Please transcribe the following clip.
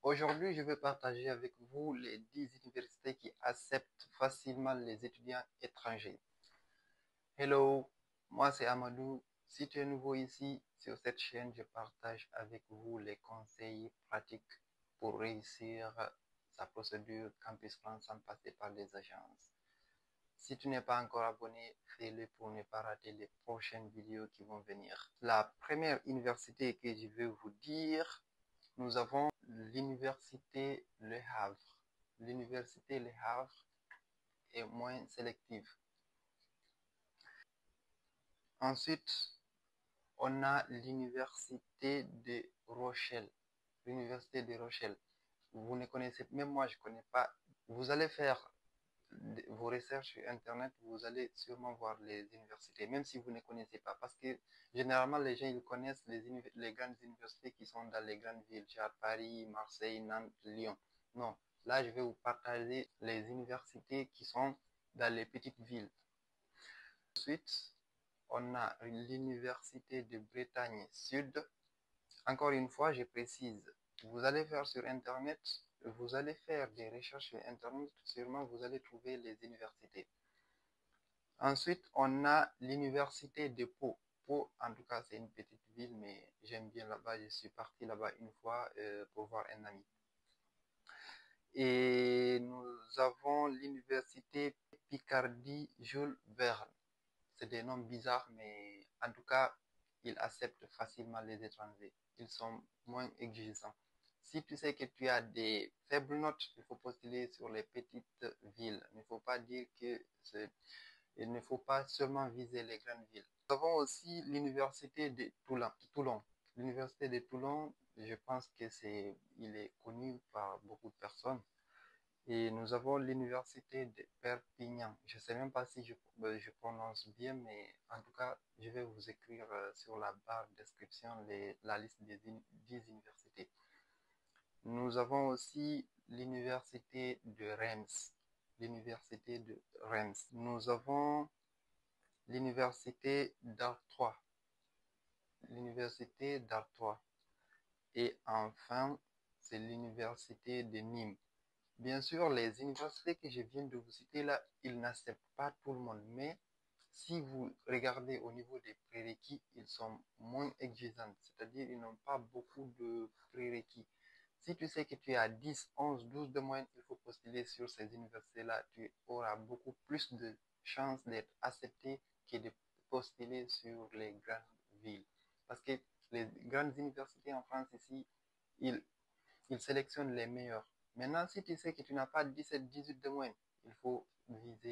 Aujourd'hui, je vais partager avec vous les 10 universités qui acceptent facilement les étudiants étrangers. Hello, moi c'est Amadou. Si tu es nouveau ici, sur cette chaîne, je partage avec vous les conseils pratiques pour réussir sa procédure Campus France sans passer par les agences. Si tu n'es pas encore abonné, fais-le pour ne pas rater les prochaines vidéos qui vont venir. La première université que je vais vous dire, nous avons l'université Le Havre. L'université Le Havre est moins sélective. Ensuite, on a l'université de Rochelle. L'université de Rochelle. Vous ne connaissez, même moi je ne connais pas. Vous allez faire vos recherches sur Internet, vous allez sûrement voir les universités, même si vous ne connaissez pas. Parce que généralement, les gens ils connaissent les grandes universités qui sont dans les grandes villes, genre Paris, Marseille, Nantes, Lyon. Non, là, je vais vous partager les universités qui sont dans les petites villes. Ensuite, on a l'université de Bretagne Sud. Encore une fois, je précise, vous allez faire sur Internet, vous allez faire des recherches sur Internet, sûrement vous allez trouver les universités. Ensuite, on a l'université de Pau. Pau, en tout cas, c'est une petite ville, mais j'aime bien là-bas. Je suis parti là-bas une fois pour voir un ami. Et nous avons l'université Picardie Jules Verne. C'est des noms bizarres, mais en tout cas, ils acceptent facilement les étrangers. Ils sont moins exigeants. Si tu sais que tu as des faibles notes, il faut postuler sur les petites villes. Il ne faut pas dire que il ne faut pas seulement viser les grandes villes. Nous avons aussi l'université de Toulon. L'université de Toulon, je pense que il est connu par beaucoup de personnes. Et nous avons l'université de Perpignan. Je ne sais même pas si je prononce bien, mais en tout cas, je vais vous écrire sur la barre de description la liste des 10 universités. Nous avons aussi l'université de Reims. L'université de Reims. Nous avons l'université d'Artois. L'université d'Artois. Et enfin, c'est l'université de Nîmes. Bien sûr, les universités que je viens de vous citer là, ils n'acceptent pas tout le monde. Mais si vous regardez au niveau des prérequis, ils sont moins exigeants. C'est-à-dire, ils n'ont pas beaucoup de prérequis. Si tu sais que tu as 10, 11, 12 de moyenne, il faut postuler sur ces universités-là. Tu auras beaucoup plus de chances d'être accepté que de postuler sur les grandes villes. Parce que les grandes universités en France ici, ils, ils sélectionnent les meilleurs. Maintenant, si tu sais que tu n'as pas 17, 18 de moyenne, il faut viser